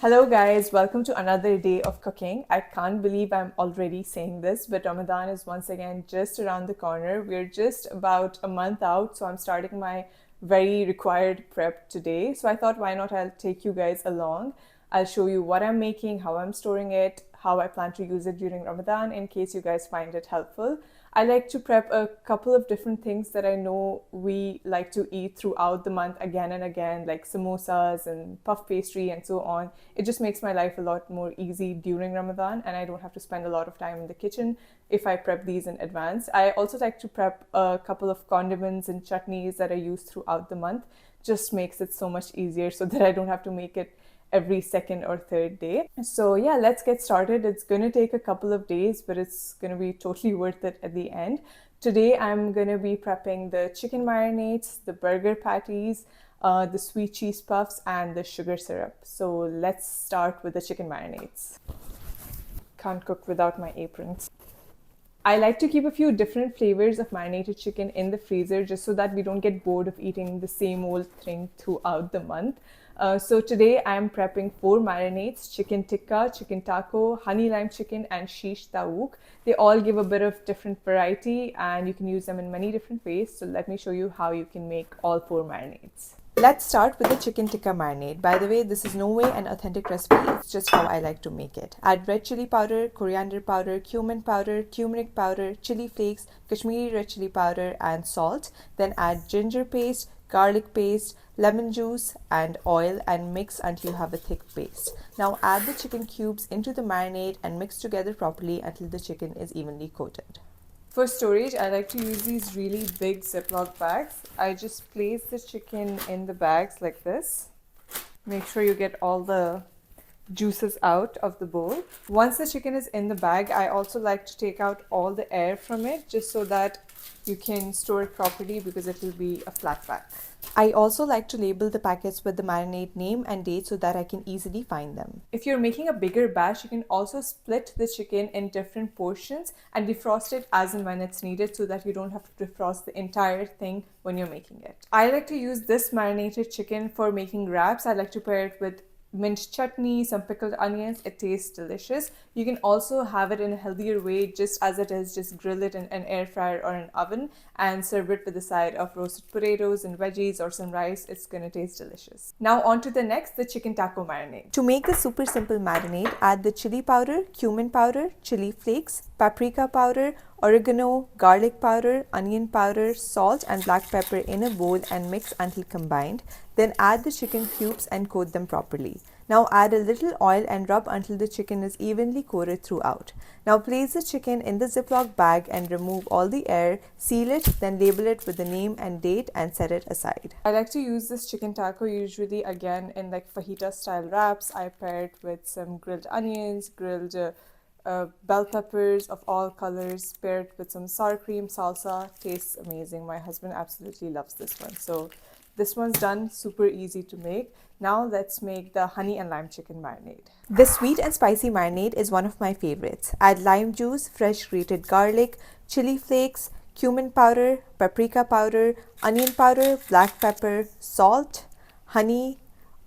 Hello guys, welcome to another day of cooking. I can't believe I'm already saying this, but Ramadan is once again just around the corner. We're just about a month out, so I'm starting my very required prep today. So I thought, why not I'll take you guys along. I'll show you what I'm making, how I'm storing it, how I plan to use it during Ramadan in case you guys find it helpful. I like to prep a couple of different things that I know we like to eat throughout the month again and again, like samosas and puff pastry and so on. It just makes my life a lot more easy during Ramadan, and I don't have to spend a lot of time in the kitchen if I prep these in advance. I also like to prep a couple of condiments and chutneys that I use throughout the month. Just makes it so much easier so that I don't have to make it every second or third day. So yeah, let's get started. It's gonna take a couple of days, but it's gonna be totally worth it at the end. Today I'm gonna be prepping the chicken marinades, the burger patties, the sweet cheese puffs, and the sugar syrup. So let's start with the chicken marinades. Can't cook without my aprons. I like to keep a few different flavors of marinated chicken in the freezer just so that we don't get bored of eating the same old thing throughout the month. So today I'm prepping 4 marinades: chicken tikka, chicken taco, honey lime chicken, and shish tawouk. They all give a bit of different variety and you can use them in many different ways. So let me show you how you can make all 4 marinades. Let's start with the chicken tikka marinade. By the way, this is no way an authentic recipe, it's just how I like to make it. Add red chili powder, coriander powder, cumin powder, turmeric powder, chili flakes, Kashmiri red chili powder, and salt. Then add ginger paste, garlic paste, lemon juice, and oil, and mix until you have a thick paste. Now add the chicken cubes into the marinade and mix together properly until the chicken is evenly coated. For storage, I like to use these really big Ziploc bags. I just place the chicken in the bags like this. Make sure you get all the juices out of the bowl. Once the chicken is in the bag, I also like to take out all the air from it just so that you can store it properly because it will be a flat pack. I also like to label the packets with the marinade name and date so that I can easily find them. If you're making a bigger batch, you can also split the chicken in different portions and defrost it as and when it's needed so that you don't have to defrost the entire thing when you're making it. I like to use this marinated chicken for making wraps. I like to pair it with mint chutney, some pickled onions. It tastes delicious. You can also have it in a healthier way just as it is, just grill it in an air fryer or an oven and serve it with a side of roasted potatoes and veggies or some rice. It's gonna taste delicious. Now on to the next, the chicken taco marinade. To make the super simple marinade, add the chili powder, cumin powder, chili flakes, paprika powder, oregano, garlic powder, onion powder, salt, and black pepper in a bowl and mix until combined. Then add the chicken cubes and coat them properly. Now add a little oil and rub until the chicken is evenly coated throughout. Now place the chicken in the Ziploc bag and remove all the air, seal it, then label it with the name and date and set it aside. I like to use this chicken taco usually again in like fajita style wraps. I pair it with some grilled onions, grilled bell peppers of all colors, paired with some sour cream, salsa. Tastes amazing. My husband absolutely loves this one. So this one's done, super easy to make. Now let's make the honey and lime chicken marinade. The sweet and spicy marinade is one of my favorites. Add lime juice, fresh grated garlic, chili flakes, cumin powder, paprika powder, onion powder, black pepper, salt, honey,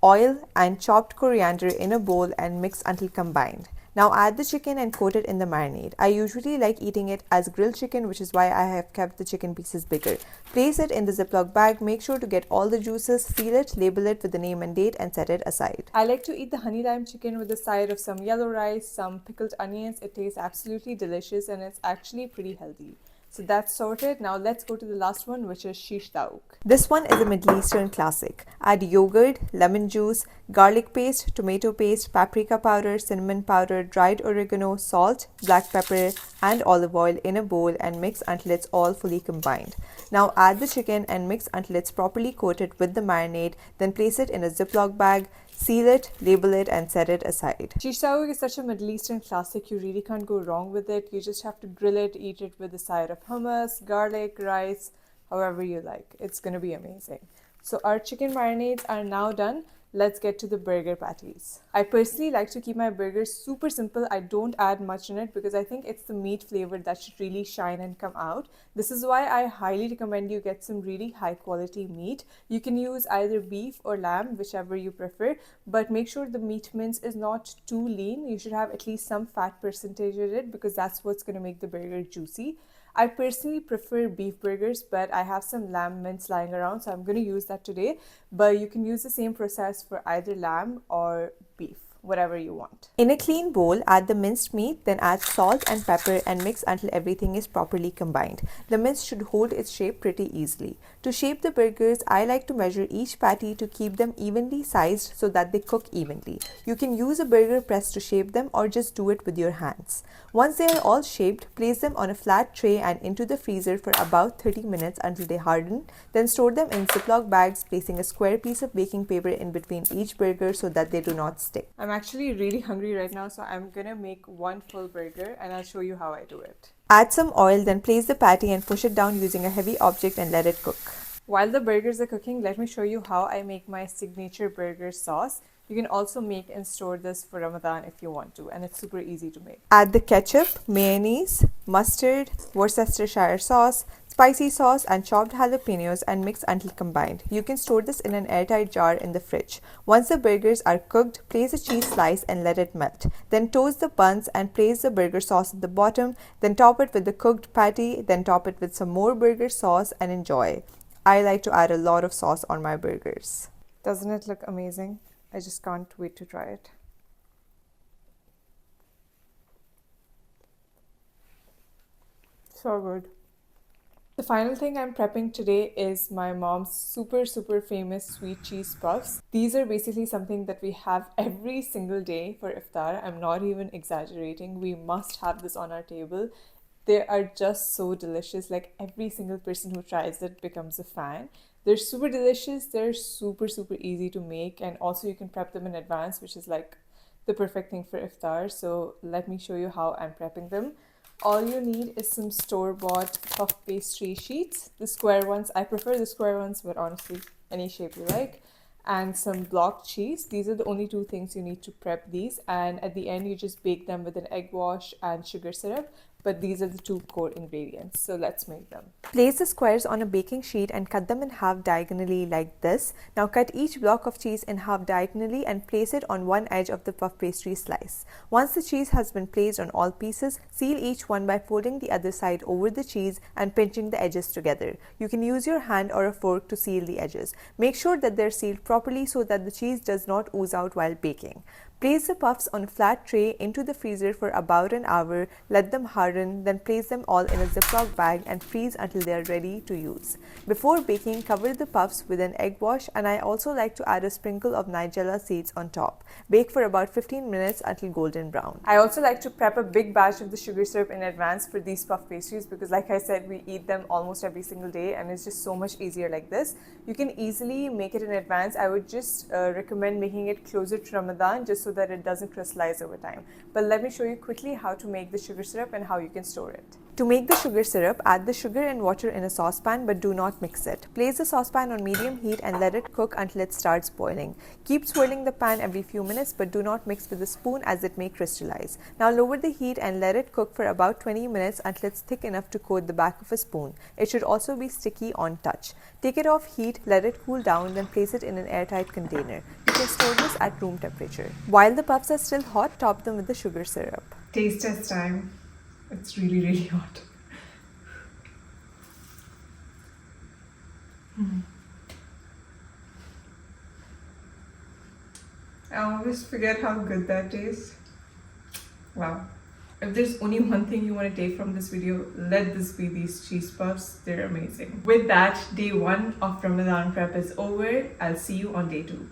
oil, and chopped coriander in a bowl and mix until combined. Now add the chicken and coat it in the marinade. I usually like eating it as grilled chicken, which is why I have kept the chicken pieces bigger. Place it in the Ziploc bag, make sure to get all the juices, seal it, label it with the name and date, and set it aside. I like to eat the honey lime chicken with a side of some yellow rice, some pickled onions. It tastes absolutely delicious and it's actually pretty healthy. So that's sorted. Now let's go to the last one, which is Shish Tawouk. This one is a Middle Eastern classic. Add yogurt, lemon juice, garlic paste, tomato paste, paprika powder, cinnamon powder, dried oregano, salt, black pepper, and olive oil in a bowl and mix until it's all fully combined. Now add the chicken and mix until it's properly coated with the marinade. Then place it in a Ziploc bag, seal it, label it, and set it aside. Shish Tawouk is such a Middle Eastern classic. You really can't go wrong with it. You just have to grill it, eat it with a side of hummus, garlic, rice, however you like. It's gonna be amazing. So our chicken marinades are now done. let's get to the burger patties. I personally like to keep my burgers super simple. I don't add much in it because I think it's the meat flavor that should really shine and come out. This is why I highly recommend you get some really high quality meat. You can use either beef or lamb, whichever you prefer, but make sure the meat mince is not too lean. You should have at least some fat percentage in it because that's what's going to make the burger juicy. I personally prefer beef burgers, but I have some lamb mince lying around, so I'm going to use that today. But you can use the same process for either lamb or beef, whatever you want. In a clean bowl, add the minced meat, then add salt and pepper and mix until everything is properly combined. The mince should hold its shape pretty easily. To shape the burgers, I like to measure each patty to keep them evenly sized so that they cook evenly. You can use a burger press to shape them or just do it with your hands. Once they are all shaped, place them on a flat tray and into the freezer for about 30 minutes until they harden. Then store them in Ziploc bags, placing a square piece of baking paper in between each burger so that they do not stick. I'm actually really hungry right now, so I'm gonna make one full burger and I'll show you how I do it. Add some oil, then place the patty and push it down using a heavy object and let it cook. While the burgers are cooking, let me show you how I make my signature burger sauce. You can also make and store this for Ramadan if you want to, and it's super easy to make. Add the ketchup, mayonnaise, mustard, Worcestershire sauce, spicy sauce, and chopped jalapenos and mix until combined. You can store this in an airtight jar in the fridge. Once the burgers are cooked, place a cheese slice and let it melt. Then toast the buns and place the burger sauce at the bottom. Then top it with the cooked patty. Then top it with some more burger sauce and enjoy. I like to add a lot of sauce on my burgers. Doesn't it look amazing? I just can't wait to try it. So good. The final thing I'm prepping today is my mom's super famous sweet cheese puffs. These are basically something that we have every single day for iftar. I'm not even exaggerating. We must have this on our table. They are just so delicious. Like every single person who tries it becomes a fan. They're super delicious. They're super easy to make, and also you can prep them in advance, which is like the perfect thing for iftar. So let me show you how I'm prepping them. All you need is some store-bought puff pastry sheets, the square ones. I prefer the square ones, but honestly, any shape you like. And some block cheese. These are the only two things you need to prep these. And at the end, you just bake them with an egg wash and sugar syrup. But these are the two core ingredients, so let's make them. Place the squares on a baking sheet and cut them in half diagonally like this. Now cut each block of cheese in half diagonally and place it on one edge of the puff pastry slice. Once the cheese has been placed on all pieces, seal each one by folding the other side over the cheese and pinching the edges together. You can use your hand or a fork to seal the edges. Make sure that they're sealed properly so that the cheese does not ooze out while baking. Place the puffs on a flat tray into the freezer for about an hour, let them harden, then place them all in a Ziploc bag and freeze until they are ready to use. Before baking, cover the puffs with an egg wash, and I also like to add a sprinkle of nigella seeds on top. Bake for about 15 minutes until golden brown. I also like to prep a big batch of the sugar syrup in advance for these puff pastries because like I said, we eat them almost every single day and it's just so much easier like this. You can easily make it in advance. I would just recommend making it closer to Ramadan just so that it doesn't crystallize over time. But let me show you quickly how to make the sugar syrup and how you can store it. To make the sugar syrup, add the sugar and water in a saucepan but do not mix it. Place the saucepan on medium heat and let it cook until it starts boiling. Keep swirling the pan every few minutes but do not mix with a spoon as it may crystallize. Now lower the heat and let it cook for about 20 minutes until it's thick enough to coat the back of a spoon. It should also be sticky on touch. Take it off heat, let it cool down, then place it in an airtight container. You can store this at room temperature. While the puffs are still hot, top them with the sugar syrup. Taste test time. It's really hot. I always forget how good that tastes. Wow. If there's only one thing you want to take from this video, let this be these cheese puffs. They're amazing. With that, day 1 of Ramadan prep is over. I'll see you on day 2.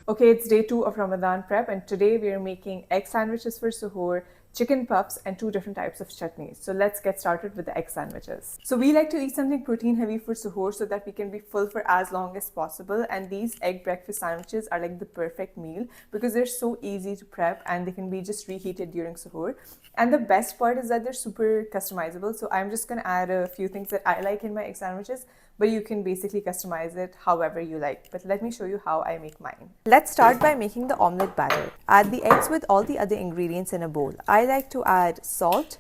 Okay, it's day 2 of Ramadan prep and today we are making egg sandwiches for suhoor, chicken puffs, and 2 different types of chutneys. So let's get started with the egg sandwiches. So we like to eat something protein heavy for suhoor so that we can be full for as long as possible. And these egg breakfast sandwiches are like the perfect meal because they're so easy to prep and they can be just reheated during suhoor. And the best part is that they're super customizable. So I'm just gonna add a few things that I like in my egg sandwiches, but you can basically customize it however you like. But let me show you how I make mine. Let's start by making the omelette batter. Add the eggs with all the other ingredients in a bowl. I like to add salt,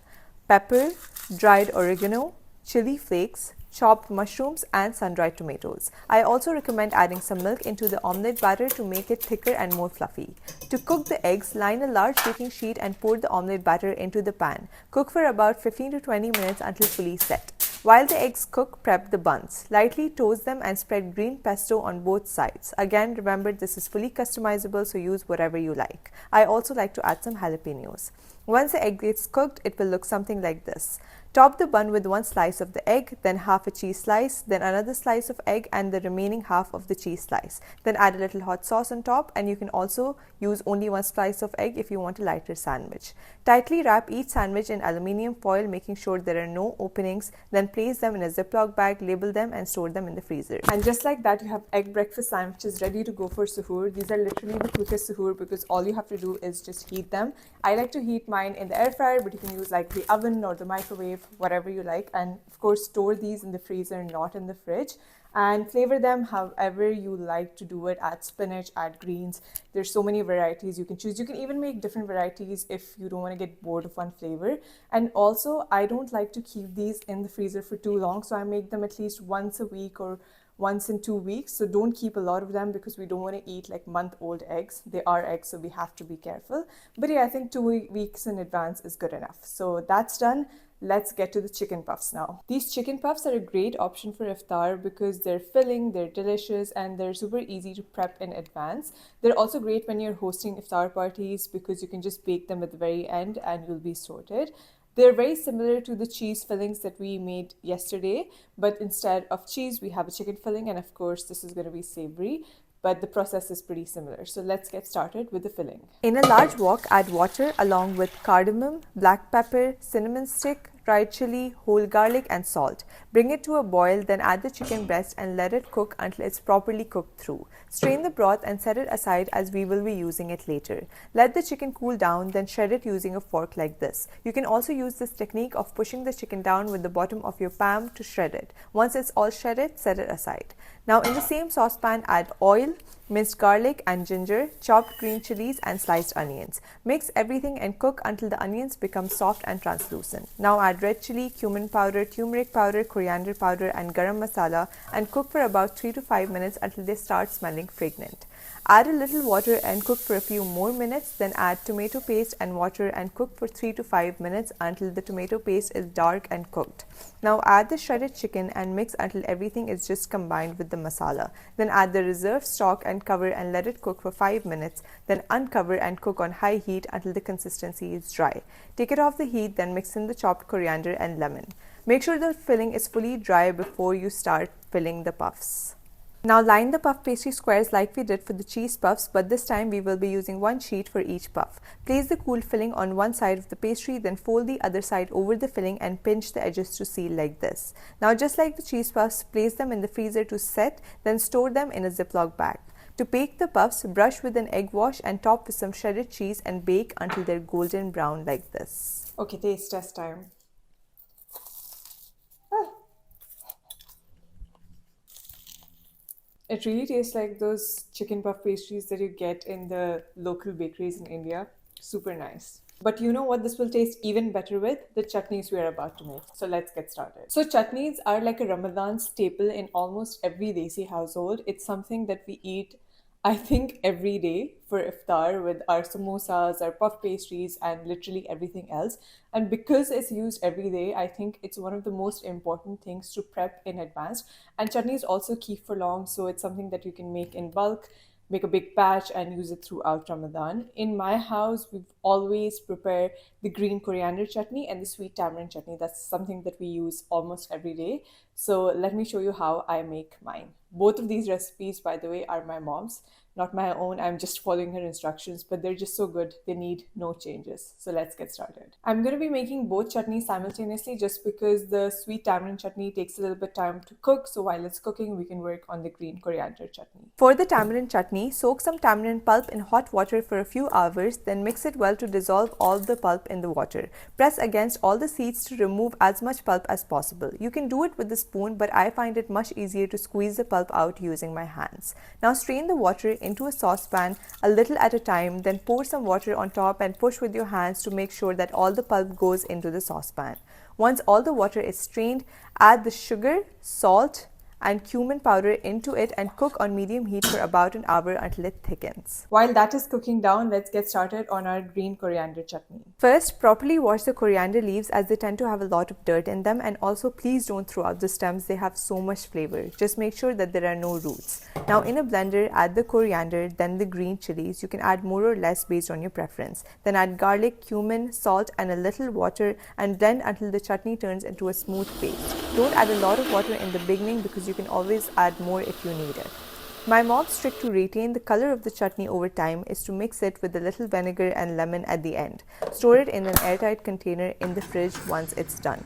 pepper, dried oregano, chili flakes, chopped mushrooms, and sun-dried tomatoes. I also recommend adding some milk into the omelette batter to make it thicker and more fluffy. To cook the eggs, line a large baking sheet and pour the omelette batter into the pan. Cook for about 15 to 20 minutes until fully set. While the eggs cook, prep the buns. Lightly toast them and spread green pesto on both sides. Again, remember this is fully customizable, so use whatever you like. I also like to add some jalapenos. Once the egg gets cooked, it will look something like this. Top the bun with 1 slice of the egg, then half a cheese slice, then another slice of egg and the remaining half of the cheese slice. Then add a little hot sauce on top, and you can also use only 1 slice of egg if you want a lighter sandwich. Tightly wrap each sandwich in aluminium foil, making sure there are no openings. Then place them in a Ziploc bag, label them and store them in the freezer. And just like that, you have egg breakfast sandwiches ready to go for suhoor. These are literally the quickest suhoor because all you have to do is just heat them. I like to heat mine in the air fryer, but you can use like the oven or the microwave, whatever you like. And of course, store these in the freezer, not in the fridge. And flavor them however you like to do it. Add spinach, add greens. There's so many varieties you can choose. You can even make different varieties if you don't want to get bored of one flavor. And also, I don't like to keep these in the freezer for too long, so I make them at least once a week or once in 2 weeks. So don't keep a lot of them because we don't want to eat like month-old eggs. They are eggs, so we have to be careful. But yeah, I think 2 weeks in advance is good enough. So that's done. Let's get to the chicken puffs now. These chicken puffs are a great option for iftar because they're filling, they're delicious, and they're super easy to prep in advance. They're also great when you're hosting iftar parties because you can just bake them at the very end and you'll be sorted. They're very similar to the cheese fillings that we made yesterday, but instead of cheese, we have a chicken filling, and of course, this is going to be savory. But the process is pretty similar. So let's get started with the filling. In a large wok, add water along with cardamom, black pepper, cinnamon stick, dried chili, whole garlic, and salt. Bring it to a boil, then add the chicken breast and let it cook until it's properly cooked through. Strain the broth and set it aside as we will be using it later. Let the chicken cool down, then shred it using a fork like this. You can also use this technique of pushing the chicken down with the bottom of your palm to shred it. Once it's all shredded, set it aside. Now in the same saucepan, add oil, minced garlic and ginger, chopped green chilies and sliced onions. Mix everything and cook until the onions become soft and translucent. Now add red chili, cumin powder, turmeric powder, coriander powder and garam masala and cook for about 3 to 5 minutes until they start smelling fragrant. Add a little water and cook for a few more minutes, then add tomato paste and water and cook for 3 to 5 minutes until the tomato paste is dark and cooked. Now add the shredded chicken and mix until everything is just combined with the masala. Then add the reserved stock and cover and let it cook for 5 minutes. Then uncover and cook on high heat until the consistency is dry. Take it off the heat, then mix in the chopped coriander and lemon. Make sure the filling is fully dry before you start filling the puffs. Now line the puff pastry squares like we did for the cheese puffs, but this time we will be using 1 sheet for each puff. Place the cool filling on one side of the pastry, then fold the other side over the filling and pinch the edges to seal like this. Now just like the cheese puffs, place them in the freezer to set, then store them in a Ziploc bag. To bake the puffs, brush with an egg wash and top with some shredded cheese and bake until they're golden brown like this. Okay, taste test time. It really tastes like those chicken puff pastries that you get in the local bakeries in India. Super nice. But you know what this will taste even better with? The chutneys we are about to make. So let's get started. So chutneys are like a Ramadan staple in almost every Desi household. It's something that we eat, I think, every day for iftar with our samosas, our puff pastries, and literally everything else. And because it's used every day, I think it's one of the most important things to prep in advance. And chutneys also keep for long, so it's something that you can make in bulk, make a big batch and use it throughout Ramadan. In my house, we've always prepared the green coriander chutney and the sweet tamarind chutney. That's something that we use almost every day. So let me show you how I make mine. Both of these recipes, by the way, are my mom's, not my own. I'm just following her instructions, but they're just so good. They need no changes. So let's get started. I'm going to be making both chutneys simultaneously just because the sweet tamarind chutney takes a little bit time to cook. So while it's cooking, we can work on the green coriander chutney. For the tamarind chutney, soak some tamarind pulp in hot water for a few hours, then mix it well to dissolve all the pulp in the water. Press against all the seeds to remove as much pulp as possible. You can do it with a spoon, but I find it much easier to squeeze the pulp out using my hands. Now strain the water into a saucepan a little at a time, then pour some water on top and push with your hands to make sure that all the pulp goes into the saucepan. Once all the water is strained, add the sugar, salt, and cumin powder into it and cook on medium heat for about an hour until it thickens. While that is cooking down, let's get started on our green coriander chutney. First, properly wash the coriander leaves as they tend to have a lot of dirt in them, and also please don't throw out the stems, they have so much flavor. Just make sure that there are no roots. Now in a blender, add the coriander, then the green chilies. You can add more or less based on your preference. Then add garlic, cumin, salt, and a little water and blend until the chutney turns into a smooth paste. Don't add a lot of water in the beginning because you can always add more if you need it. My mom's trick to retain the color of the chutney over time is to mix it with a little vinegar and lemon at the end. Store it in an airtight container in the fridge once it's done.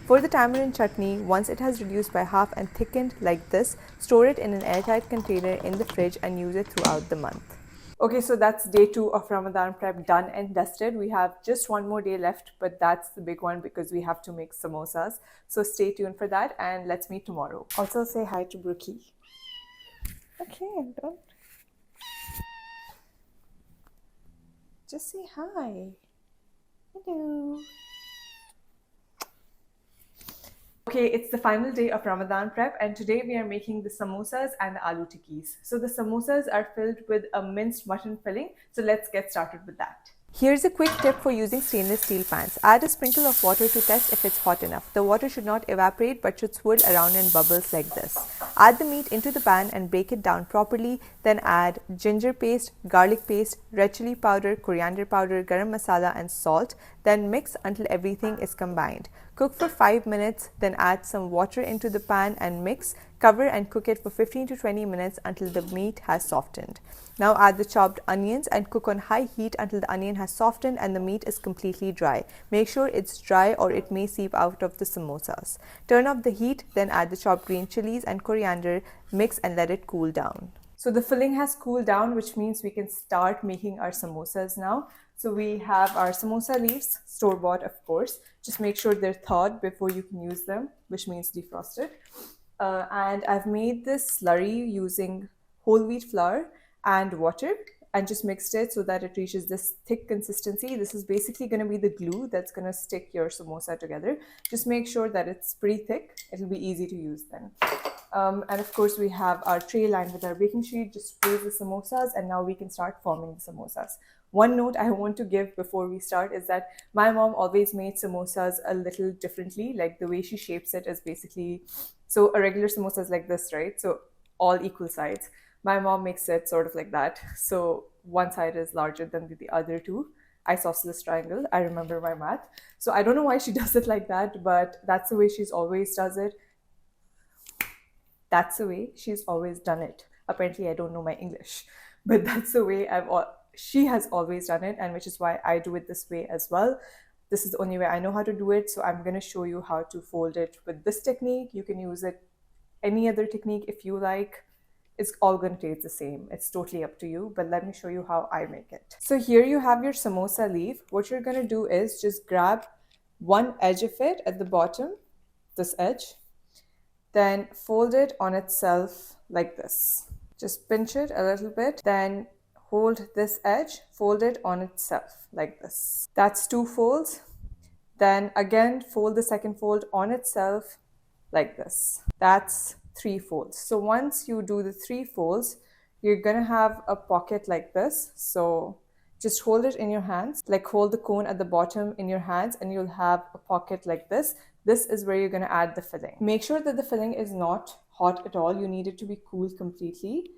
For the tamarind chutney, once it has reduced by half and thickened like this, store it in an airtight container in the fridge and use it throughout the month. Okay, so that's day 2 of Ramadan prep done and dusted. We have just one more day left, but that's the big one because we have to make samosas. So stay tuned for that and let's meet tomorrow. Also say hi to Brookie. Okay, I'm done. Just say hi. Hello. Okay, it's the final day of Ramadan prep and today we are making the samosas and the aloo tikkis. So the samosas are filled with a minced mutton filling. So let's get started with that. Here's a quick tip for using stainless steel pans. Add a sprinkle of water to test if it's hot enough. The water should not evaporate but should swirl around in bubbles like this. Add the meat into the pan and break it down properly. Then add ginger paste, garlic paste, red chili powder, coriander powder, garam masala and salt. Then mix until everything is combined. Cook for 5 minutes, then add some water into the pan and mix. Cover and cook it for 15 to 20 minutes until the meat has softened. Now add the chopped onions and cook on high heat until the onion has softened and the meat is completely dry. Make sure it's dry or it may seep out of the samosas. Turn off the heat, then add the chopped green chilies and coriander, mix and let it cool down. So the filling has cooled down, which means we can start making our samosas now. So we have our samosa leaves, store-bought of course. Just make sure they're thawed before you can use them, which means defrosted. And I've made this slurry using whole wheat flour and water and just mixed it so that it reaches this thick consistency. This is basically going to be the glue that's going to stick your samosa together. Just make sure that it's pretty thick. It'll be easy to use then. And of course we have our tray lined with our baking sheet. Just place the samosas and now we can start forming the samosas. One note I want to give before we start is that my mom always made samosas a little differently. Like the way she shapes it is basically, so a regular samosa is like this, right? So all equal sides. My mom makes it sort of like that. So one side is larger than the other two. Isosceles triangle. I remember my math. So I don't know why she does it like that, but that's the way she's always does it. That's the way she's always done it. Apparently I don't know my English, but that's the way she has always done it, and which is why I do it this way as well. This is the only way I know how to do it. So I'm going to show you how to fold it with this technique. You can use it any other technique if you like. It's all going to taste the same. It's totally up to you, but let me show you how I make it. So here you have your samosa leaf. What you're going to do is just grab one edge of it at the bottom, this edge, then fold it on itself like this. Just pinch it a little bit, then hold this edge, fold it on itself like this. That's 2 folds. Then again, fold the second fold on itself like this. That's 3 folds. So once you do the 3 folds, you're gonna have a pocket like this. So just hold it in your hands, like hold the cone at the bottom in your hands and you'll have a pocket like this. This is where you're gonna add the filling. Make sure that the filling is not hot at all. You need it to be cool completely.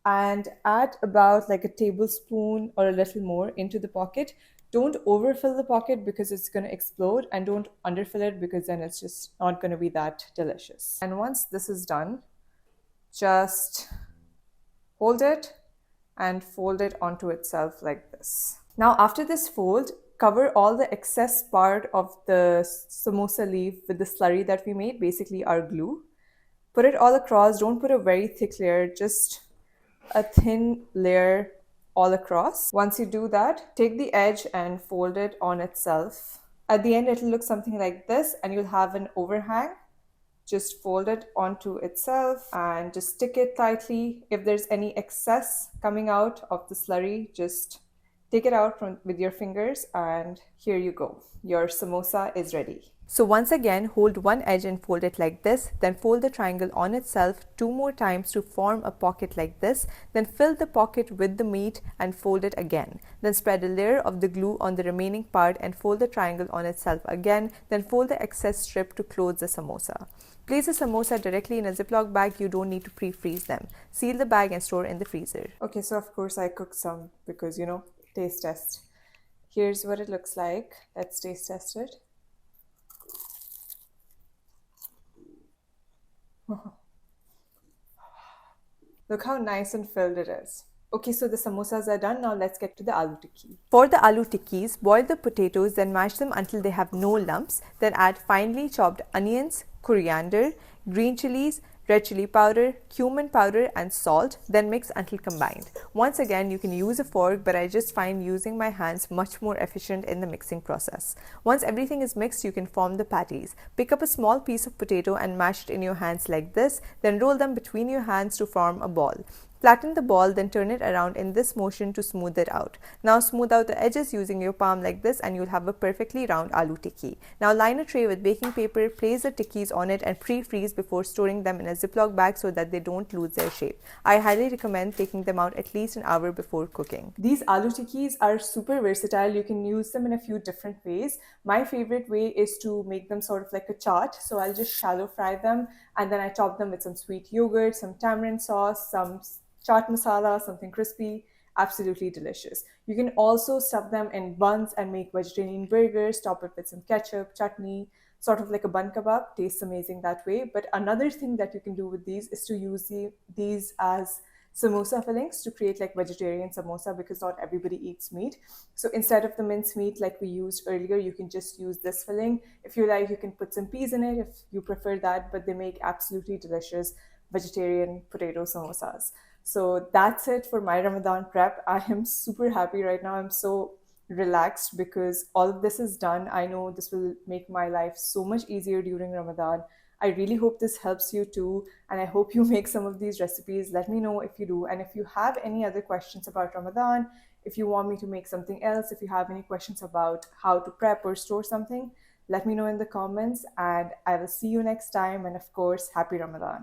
And add about like a tablespoon or a little more into the pocket. Don't overfill the pocket because it's going to explode, and don't underfill it because then it's just not going to be that delicious. And once this is done, just hold it and fold it onto itself like this. Now after this fold, cover all the excess part of the samosa leaf with the slurry that we made, basically our glue. Put it all across. Don't put a very thick layer, just a thin layer all across. Once you do that, take the edge and fold it on itself. At the end, it'll look something like this, and you'll have an overhang. Just fold it onto itself and just stick it tightly. If there's any excess coming out of the slurry, just take it out with your fingers, and here you go. Your samosa is ready. So once again, hold one edge and fold it like this, then fold the triangle on itself 2 more times to form a pocket like this, then fill the pocket with the meat and fold it again. Then spread a layer of the glue on the remaining part and fold the triangle on itself again, then fold the excess strip to close the samosa. Place the samosa directly in a Ziploc bag. You don't need to pre-freeze them. Seal the bag and store in the freezer. Okay, so of course I cooked some because, you know, taste test. Here's what it looks like. Let's taste test it. Look how nice and filled it is. Okay, so the samosas are done. Now let's get to the aloo tikki. For the aloo tikkis, boil the potatoes, then mash them until they have no lumps. Then add finely chopped onions, coriander, green chilies, red chili powder, cumin powder and salt, then mix until combined. Once again, you can use a fork, but I just find using my hands much more efficient in the mixing process. Once everything is mixed, you can form the patties. Pick up a small piece of potato and mash it in your hands like this, then roll them between your hands to form a ball. Flatten the ball, then turn it around in this motion to smooth it out. Now smooth out the edges using your palm like this, and you'll have a perfectly round aloo tikki. Now line a tray with baking paper, place the tikkis on it and pre-freeze before storing them in a Ziploc bag so that they don't lose their shape. I highly recommend taking them out at least an hour before cooking. These aloo tikkis are super versatile. You can use them in a few different ways. My favorite way is to make them sort of like a chaat. So I'll just shallow fry them, and then I top them with some sweet yogurt, some tamarind sauce, some chaat masala, something crispy. Absolutely delicious. You can also stuff them in buns and make vegetarian burgers, top it with some ketchup, chutney, sort of like a bun kebab. Tastes amazing that way. But another thing that you can do with these is to use these as samosa fillings to create like vegetarian samosa, because not everybody eats meat. So instead of the minced meat like we used earlier, you can just use this filling. If you like, you can put some peas in it if you prefer that, but they make absolutely delicious vegetarian potato samosas. So that's it for my Ramadan prep. I am super happy right now. I'm so relaxed because all of this is done. I know this will make my life so much easier during Ramadan. I really hope this helps you too, and I hope you make some of these recipes. Let me know if you do, and if you have any other questions about Ramadan, if you want me to make something else, if you have any questions about how to prep or store something, let me know in the comments, and I will see you next time. And of course, happy Ramadan.